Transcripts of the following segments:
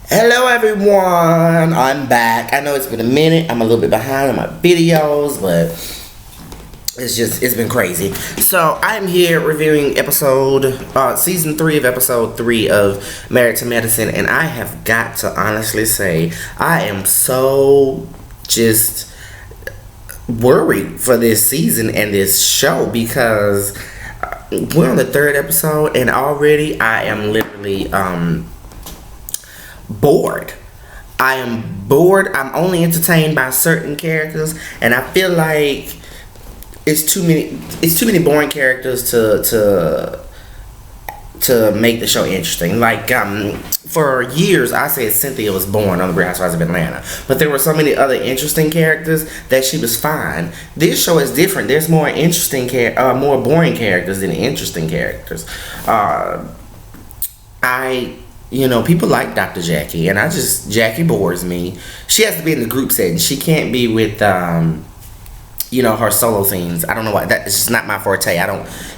Hello everyone, I'm back. I know it's been a minute. I'm a little bit behind on my videos, but it's been crazy. So I'm here reviewing season 3 of episode 3 of Married to Medicine, and I have got to honestly say I am so just worried for this season and this show because we're on the 3rd episode and already I am literally bored. I am bored. I'm only entertained by certain characters, and I feel like it's too many boring characters to make the show interesting. Like for years I said Cynthia was boring on the Real Housewives of Atlanta, but there were so many other interesting characters that she was fine. This show is different. There's more more boring characters than interesting characters. People like Dr. Jackie, and Jackie bores me. She has to be in the group setting. She can't be with, her solo scenes. I don't know why. It's just not my forte.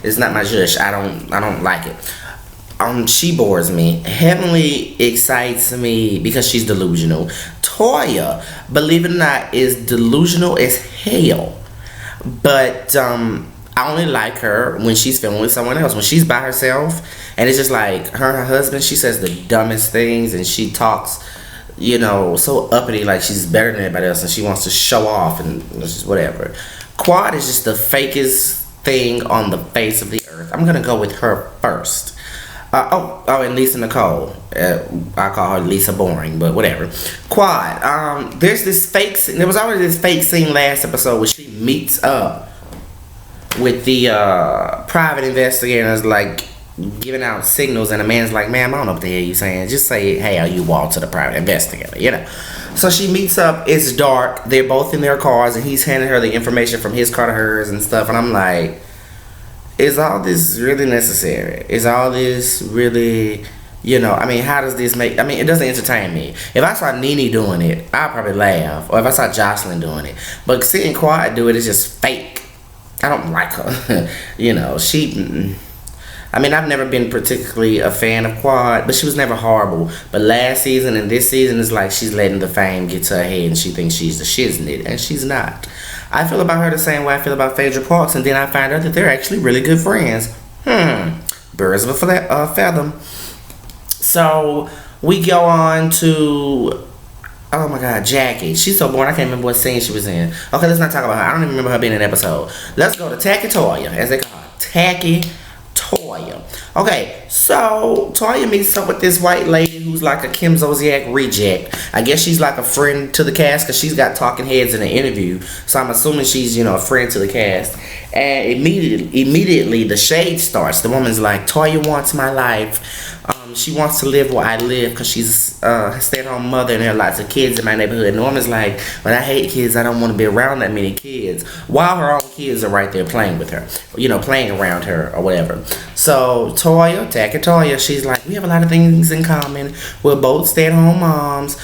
It's not my zhush. I don't like it. She bores me. Heavenly excites me because she's delusional. Toya, believe it or not, is delusional as hell. But, I only like her when she's filming with someone else. When she's by herself, and it's just like her and her husband, she says the dumbest things, and she talks, so uppity, like she's better than everybody else, and she wants to show off, and it's just whatever. Quad is just the fakest thing on the face of the earth. I'm gonna go with her first. And Lisa Nicole. I call her Lisa Boring, but whatever. Quad. There was already this fake scene last episode where she meets up with the private investigators, like giving out signals, and the man's like, "Ma'am, I don't know what the hell you saying. Just say, hey, are you Walt to the private investigator, So she meets up. It's dark. They're both in their cars, and he's handing her the information from his car to hers and stuff. And I'm like, is all this really necessary? Is all this really, how does this make? It doesn't entertain me. If I saw Nene doing it, I'd probably laugh. Or if I saw Jocelyn doing it. But seeing Quad do it is just fake. I don't like her. I've never been particularly a fan of Quad, but she was never horrible. But last season and this season is like she's letting the fame get to her head, and she thinks she's the shiznit, and she's not. I feel about her the same way I feel about Phaedra Parks, and then I find out that they're actually really good friends. Birds of a feather. So we go on to, oh my God, Jackie. She's so boring. I can't remember what scene she was in. Okay, let's not talk about her. I don't even remember her being in an episode. Let's go to Tacky Toya, as they call her. Tacky Toya. Okay, so Toya meets up with this white lady who's like a Kim Zolciak reject. I guess she's like a friend to the cast because she's got talking heads in the interview. So I'm assuming she's, a friend to the cast. And immediately the shade starts. The woman's like, Toya wants my life. She wants to live where I live because she's a stay-at-home mother and there are lots of kids in my neighborhood. And the woman's like, but I hate kids. I don't want to be around that many kids. While her own kids are right there playing with her, playing around her or whatever. So Toya, she's like, we have a lot of things in common. We're both stay-at-home moms.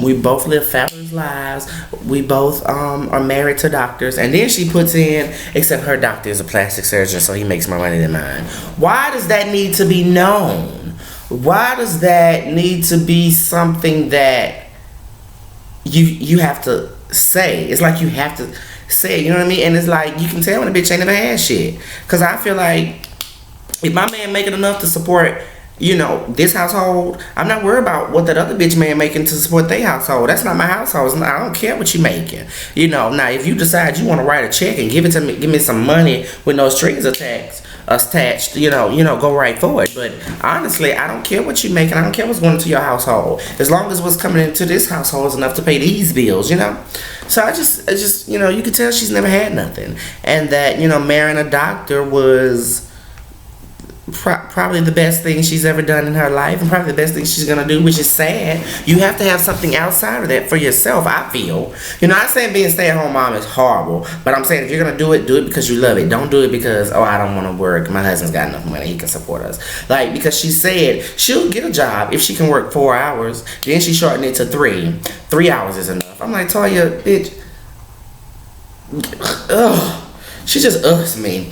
We both live fabulous lives. We both are married to doctors. And then she puts in, except her doctor is a plastic surgeon, so he makes more money than mine. Why does that need to be known? Why does that need to be something that you have to say? It's like you have to say it, you know what I mean? And it's like, you can tell when a bitch ain't never had shit. Because I feel like if my man making enough to support, this household, I'm not worried about what that other bitch man making to support their household. That's not my household. I don't care what you making. Now if you decide you want to write a check and give it to me, give me some money with no strings attached, go right for it. But honestly, I don't care what you making. I don't care what's going into your household. As long as what's coming into this household is enough to pay these bills, So I just, you can tell she's never had nothing. And that, marrying a doctor was probably the best thing she's ever done in her life, and probably the best thing she's gonna do, which is sad. You have to have something outside of that for yourself, I feel. I'm not saying being a stay-at-home mom is horrible, but I'm saying if you're gonna do it because you love it. Don't do it because, I don't want to work, my husband's got enough money, he can support us. Like, because she said she'll get a job if she can work 4 hours, then she shortened it to 3 hours is enough. I'm like, Toya, bitch, she just me.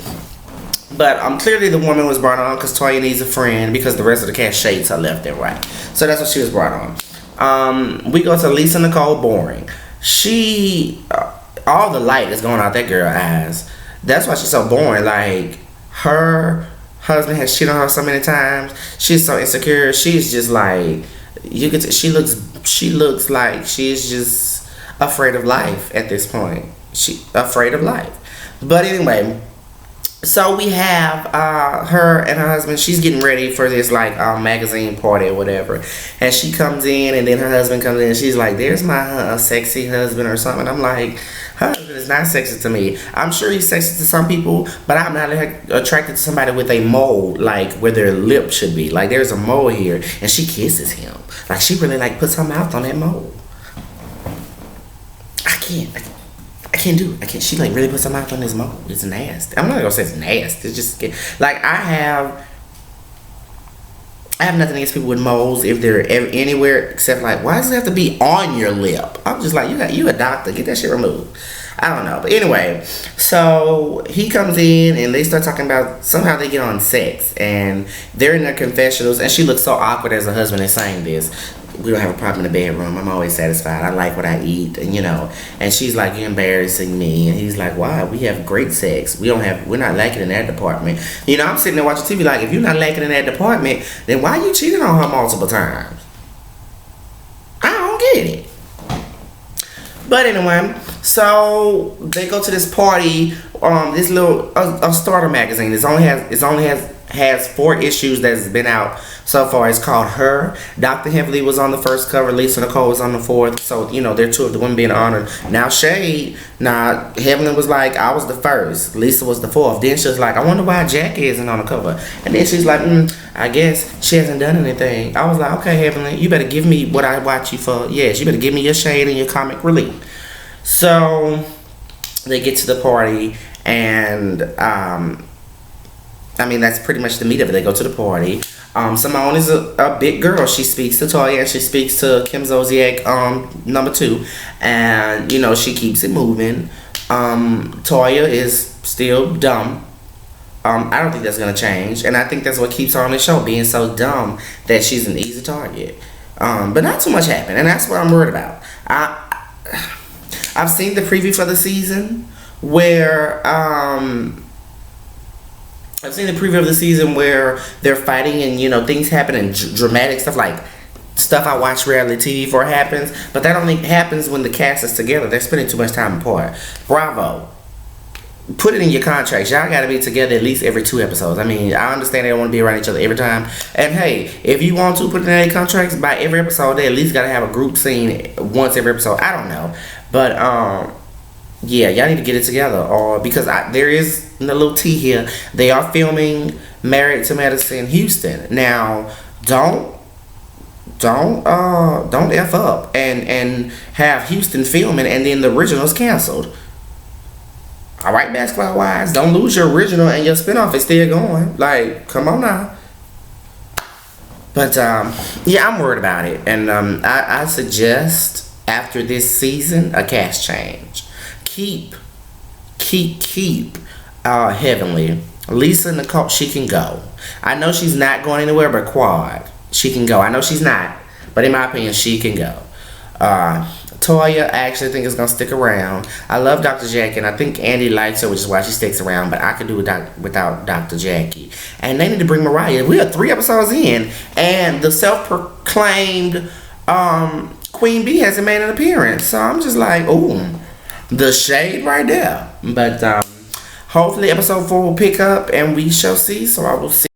But clearly the woman was brought on because Toya needs a friend, because the rest of the cast shades her left and right. So that's what she was brought on. We go to Lisa Nicole Boring. She, all the light is going out that girl eyes. That's why she's so boring. Like, her husband has cheated on her so many times. She's so insecure. She's just like, she looks like she's just afraid of life at this point. She afraid of life. But anyway, so we have her and her husband. She's getting ready for this like magazine party or whatever, and she comes in, and then her husband comes in, and she's like, "There's my sexy husband" or something. I'm like, her husband is not sexy to me. I'm sure he's sexy to some people, but I'm not attracted to somebody with a mole, like where their lip should be. Like, there's a mole here, and she kisses him. Like, she really like puts her mouth on that mole. I can't do it. I can't. She like really puts her mouth on this mole. It's nasty. I'm not gonna say it's nasty. It's just like I have nothing against people with moles if they're anywhere except like, why does it have to be on your lip? I'm just like, you a doctor, get that shit removed. I don't know, but anyway, so he comes in and they start talking about somehow they get on sex and they're in their confessionals, and she looks so awkward as a husband is saying this. We don't have a problem in the bedroom. I'm always satisfied. I like what I eat, and And she's like, "You're embarrassing me." And he's like, "Why? We have great sex. We're not lacking in that department." I'm sitting there watching TV like, if you're not lacking in that department, then why you cheating on her multiple times? I don't get it. But anyway, so they go to this party. This little a starter magazine. It only has 4 issues that's been out so far. It's called Her. Dr. Heavenly was on the first cover. Lisa Nicole was on the 4th. So they're 2 of the women being honored. Now Heavenly was like, I was the 1st. Lisa was the 4th. Then she was like, I wonder why Jackie isn't on the cover. And then she's like, I guess she hasn't done anything. I was like, okay, Heavenly, you better give me what I watch you for. Yes, you better give me your shade and your comic relief. So they get to the party, and that's pretty much the meat of it. They go to the party. Simone is a big girl. She speaks to Toya and she speaks to Kim Zolciak, number 2. And, she keeps it moving. Toya is still dumb. I don't think that's going to change. And I think that's what keeps her on the show, being so dumb that she's an easy target. But not too much happened. And that's what I'm worried about. I've seen the preview for the season where they're fighting and things happen and dramatic stuff, like stuff I watch reality TV for happens, but that only happens when the cast is together. They're spending too much time apart. Bravo. Put it in your contracts. Y'all gotta be together at least every 2 episodes. I understand they don't want to be around each other every time. And hey, if you want to put it in their contracts, by every episode they at least gotta have a group scene once every episode. I don't know. But yeah, y'all need to get it together. Or because there is a little tea here. They are filming Married to Medicine Houston. Now, don't F up and have Houston filming and then the original's canceled. Alright, Basketball Wives, don't lose your original and your spinoff is still going. Like, come on now. But yeah, I'm worried about it. And I suggest after this season a cast change. Keep Heavenly. Lisa Nicole, she can go. I know she's not going anywhere but Quad. She can go. I know she's not, but in my opinion, she can go. Toya, I actually think is going to stick around. I love Dr. Jackie, and I think Andy likes her, which is why she sticks around, but I could do without Dr. Jackie. And they need to bring Mariah. We are 3 episodes in, and the self-proclaimed Queen Bee hasn't made an appearance. So I'm just like, ooh, the shade right there. But hopefully episode 4 will pick up, and we shall see. So I will see